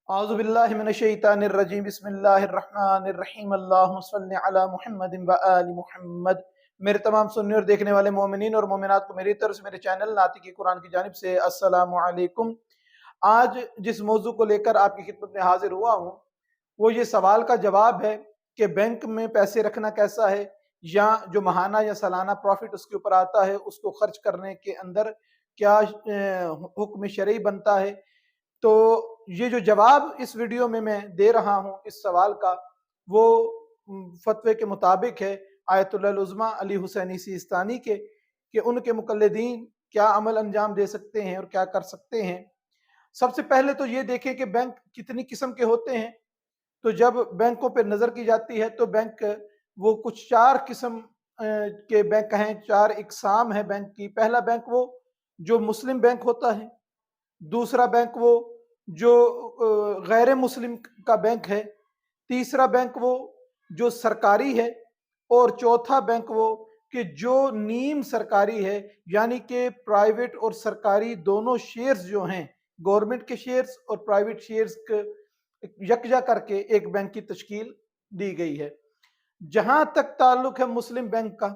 अऊज़ु बिल्लाहि मिनश्शैतानिर्रजीम बिस्मिल्लाहिर्रहमानिर्रहीम अल्लाहुम्मा सल्लि अला मुहम्मदिन व आलि मुहम्मद। मेरे तमाम सुनने और देखने वाले मोमिनीन और मोमिनात को मेरी तरफ से मेरे चैनल नातिकी कुरान की जानिब से अस्सलामु अलैकुम। आज जिस मौजू को लेकर आपकी खिदमत में हाजिर हुआ हूँ वो ये सवाल का जवाब है कि बैंक में पैसे रखना कैसा है, या जो माहाना या सालाना प्रॉफिट उसके ऊपर आता है उसको खर्च करने के अंदर क्या हुक्म शरई बनता है। तो ये जो जवाब इस वीडियो में मैं दे रहा हूँ इस सवाल का, वो फतवे के मुताबिक है आयतुल्लाह उज़्मा अली हुसैनी सिस्तानी के, कि उनके मुक़ल्लिदीन क्या अमल अंजाम दे सकते हैं और क्या कर सकते हैं। सबसे पहले तो ये देखें कि बैंक कितनी किस्म के होते हैं। तो जब बैंकों पर नज़र की जाती है तो बैंक वो कुछ 4 किस्म के बैंक हैं, 4 इक़साम है बैंक की। पहला बैंक वो जो मुस्लिम बैंक होता है, दूसरा बैंक वो जो गैर मुस्लिम का बैंक है, तीसरा बैंक वो जो सरकारी है, और चौथा बैंक वो कि जो नीम सरकारी है, यानी कि प्राइवेट और सरकारी दोनों शेयर्स जो हैं, गवर्नमेंट के शेयर्स और प्राइवेट शेयर्स के यकजा करके एक बैंक की तश्कील दी गई है। जहां तक ताल्लुक है मुस्लिम बैंक का,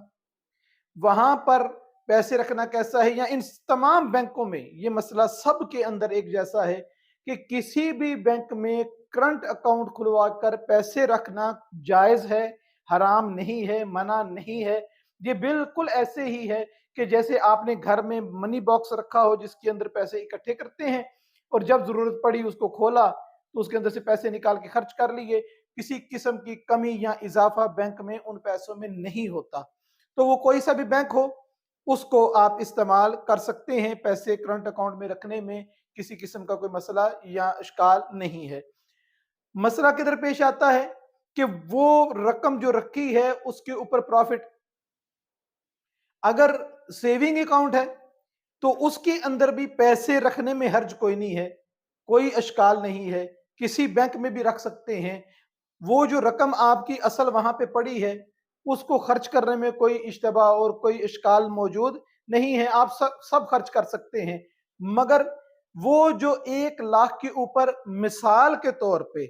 वहां पर पैसे रखना कैसा है, या इन तमाम बैंकों में ये मसला सब के अंदर एक जैसा है कि किसी भी बैंक में करंट अकाउंट खुलवा कर पैसे रखना जायज है, हराम नहीं है, मना नहीं है। ये बिल्कुल ऐसे ही है कि जैसे आपने घर में मनी बॉक्स रखा हो जिसके अंदर पैसे इकट्ठे करते हैं, और जब जरूरत पड़ी उसको खोला तो उसके अंदर से पैसे निकाल के खर्च कर लिए। किसी किस्म की कमी या इजाफा बैंक में उन पैसों में नहीं होता। तो वो कोई सा भी बैंक हो उसको आप इस्तेमाल कर सकते हैं, पैसे करंट अकाउंट में रखने में किसी किस्म का कोई मसला या इश्काल नहीं है। मसला किधर पेश आता है कि वो रकम जो रखी है उसके ऊपर प्रॉफिट, अगर सेविंग अकाउंट है तो उसके अंदर भी पैसे रखने में हर्ज कोई नहीं है, कोई इश्काल नहीं है, किसी बैंक में भी रख सकते हैं। वो जो रकम आपकी असल वहां पे पड़ी है उसको खर्च करने में कोई इश्तबा और कोई इश्काल मौजूद नहीं है, आप सब खर्च कर सकते हैं। मगर वो जो 1 लाख के ऊपर मिसाल के तौर पे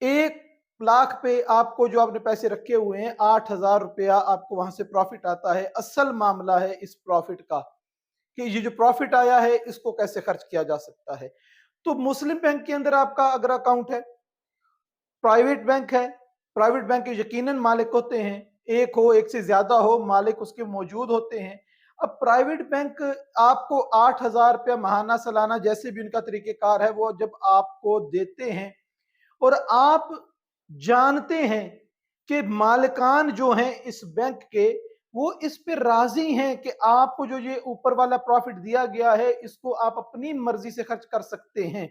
1 लाख पे आपको जो आपने पैसे रखे हुए हैं 8,000 रुपया आपको वहां से प्रॉफिट आता है। असल मामला है इस प्रॉफिट का कि ये जो प्रॉफिट आया है इसको कैसे खर्च किया जा सकता है। तो मुस्लिम बैंक के अंदर आपका अगर अकाउंट है, प्राइवेट बैंक है, प्राइवेट बैंक के यकीनन मालिक होते हैं, एक हो एक से ज्यादा हो मालिक उसके मौजूद होते हैं। अब प्राइवेट बैंक आपको 8,000 रुपया महाना सालाना जैसे भी उनका तरीकेकार है वो जब आपको देते हैं, और आप जानते हैं कि मालिकान जो हैं इस बैंक के वो इस पे राजी हैं कि आपको जो ये ऊपर वाला प्रॉफिट दिया गया है इसको आप अपनी मर्जी से खर्च कर सकते हैं,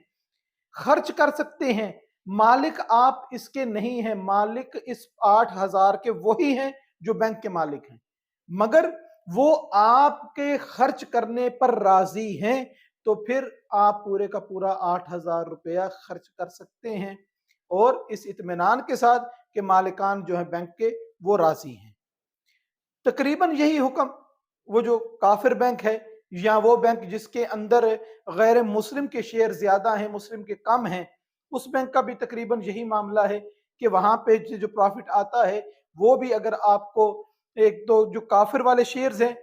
खर्च कर सकते हैं। मालिक आप इसके नहीं हैं, मालिक इस 8,000 के वही हैं जो बैंक के मालिक हैं, मगर वो आपके खर्च करने पर राजी हैं। तो फिर आप पूरे का पूरा 8,000 रुपया खर्च कर सकते हैं, और इस इत्मीनान के साथ कि मालिकान जो है बैंक के वो राजी हैं। तकरीबन यही हुक्म वो जो काफिर बैंक है, या वो बैंक जिसके अंदर गैर मुस्लिम के शेयर ज्यादा हैं, मुस्लिम के कम हैं, उस बैंक का भी तकरीबन यही मामला है कि वहां पे जो प्रॉफिट आता है वो भी अगर आपको, एक तो जो काफिर वाले शेयर्स हैं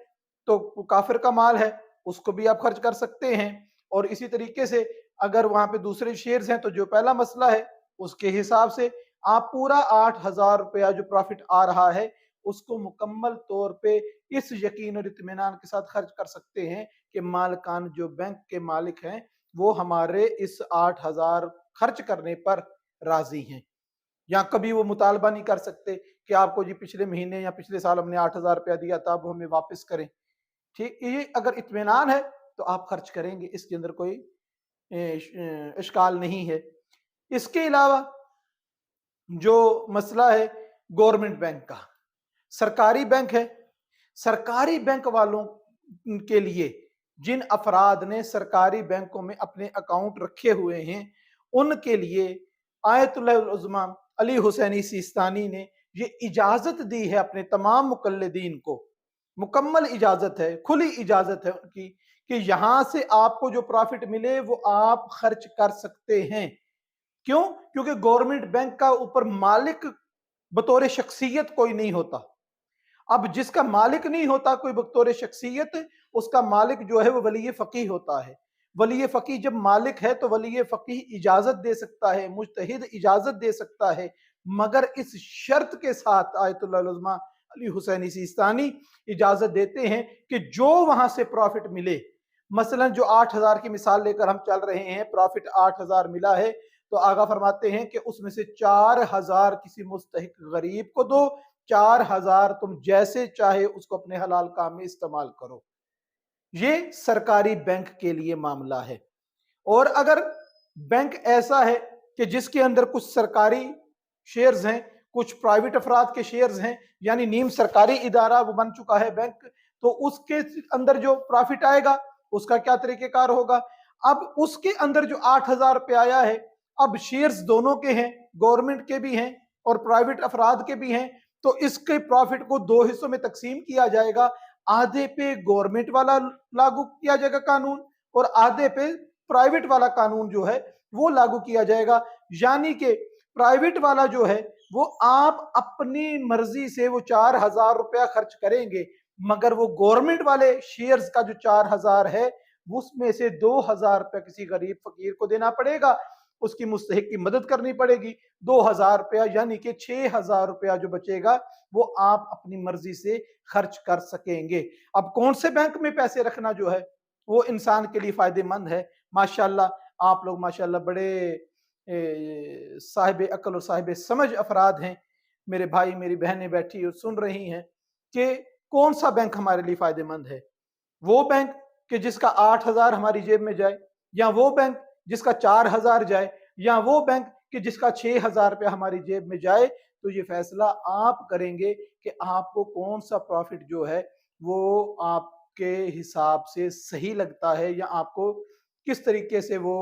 तो काफिर का माल है उसको भी आप खर्च कर सकते हैं, और इसी तरीके से अगर वहां पे दूसरे शेयर्स हैं तो जो पहला मसला है उसके हिसाब से आप पूरा 8,000 रुपया जो प्रॉफिट आ रहा है उसको मुकम्मल तौर पे इस यकीन और इत्मीनान के साथ खर्च कर सकते हैं कि मालिकान जो बैंक के मालिक हैं वो हमारे इस 8,000 खर्च करने पर राजी हैं। या कभी वो मुतालबा नहीं कर सकते कि आपको जी पिछले महीने या पिछले साल हमने 8,000 रुपया दिया था अब हमें वापस करें। ठीक, ये अगर इत्मीनान है तो आप खर्च करेंगे, इसके अंदर कोई इश्काल नहीं है। इसके अलावा जो मसला है गवर्नमेंट बैंक का, सरकारी बैंक है, सरकारी बैंक वालों के लिए जिन अफराद ने सरकारी बैंकों में अपने अकाउंट रखे हुए हैं उनके लिए आयतुल्लाह उज़्मा अली हुसैनी सिस्तानी ने ये इजाजत दी है अपने तमाम मुकल्लिदीन को, मुकम्मल इजाजत है, खुली इजाजत है उनकी, कि यहां से आपको जो प्रॉफिट मिले वो आप खर्च कर सकते हैं। क्यों? क्योंकि गवर्नमेंट बैंक का ऊपर मालिक बतौर शख्सियत कोई नहीं होता। अब जिसका मालिक नहीं होता कोई बतौर शख्सियत, उसका मालिक जो है वो वली फकीह होता है। वली फकीह जब मालिक है तो वली फकीह इजाजत दे सकता है, मुज्तहिद इजाजत दे सकता है, मगर इस शर्त के साथ आयतुल्लाह उज़्मा अली हुसैनी सिस्तानी इजाजत देते हैं कि जो वहां से प्रॉफिट मिले, मसलन जो 8,000 की मिसाल लेकर हम चल रहे हैं, प्रॉफिट 8,000 मिला है, तो आगा फरमाते हैं कि उसमें से 4,000 किसी मुस्तहिक गरीब को दो, 4,000 तुम जैसे चाहे उसको अपने हलाल काम में इस्तेमाल करो। ये सरकारी बैंक के लिए मामला है। और अगर बैंक ऐसा है कि जिसके अंदर कुछ सरकारी शेयर्स हैं, कुछ प्राइवेट अफराद के शेयर्स हैं, यानी नीम सरकारी इदारा वो बन चुका है बैंक, तो उसके अंदर जो प्रॉफिट आएगा उसका क्या तरीकेकार होगा? अब उसके अंदर जो 8,000 रुपये आया है, अब शेयर्स दोनों के हैं, गवर्नमेंट के भी हैं और प्राइवेट अफराद के भी हैं, तो इसके प्रॉफिट को दो हिस्सों में तकसीम किया जाएगा। आधे पे गवर्नमेंट वाला लागू किया जाएगा कानून और आधे पे प्राइवेट वाला कानून जो है वो लागू किया जाएगा। यानी कि प्राइवेट वाला जो है वो आप अपनी मर्जी से वो 4,000 रुपया खर्च करेंगे, मगर वो गवर्नमेंट वाले शेयर्स का जो 4,000 है उसमें से 2,000 रुपया किसी गरीब फकीर को देना पड़ेगा, उसकी मुस्तहिक की मदद करनी पड़ेगी। 2,000 रुपया यानी कि 6,000 रुपया जो बचेगा वो आप अपनी मर्जी से खर्च कर सकेंगे। अब कौन से बैंक में पैसे रखना जो है वो इंसान के लिए फायदेमंद है। माशाल्लाह आप लोग माशाल्लाह बड़े साहिब अक्ल और साहिब समझ अफराद हैं। मेरे भाई मेरी बहनें बैठी और सुन रही हैं कि कौन सा बैंक हमारे लिए फायदेमंद है। वो बैंक कि जिसका 8,000 हमारी जेब में जाए, या वो बैंक जिसका 4,000 जाए, या वो बैंक कि जिसका 6,000 रुपया हमारी जेब में जाए। तो ये फैसला आप करेंगे कि आपको कौन सा प्रॉफिट जो है वो आपके हिसाब से सही लगता है, या आपको किस तरीके से वो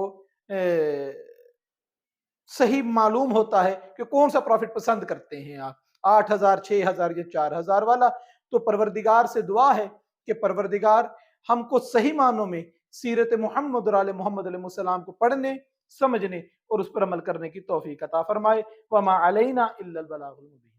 सही मालूम होता है कि कौन सा प्रॉफिट पसंद करते हैं आप, 8,000 6,000 या 4,000 वाला। तो परवरदिगार से दुआ है कि परवरदिगार हमको सही मानों में सीरत मोहम्मद और आले मोहम्मद अलैहिस्सलाम को पढ़ने, समझने और उस पर अमल करने की तौफीक अता फरमाए। वमा अलैना इल्लल बलागुल मुबीन।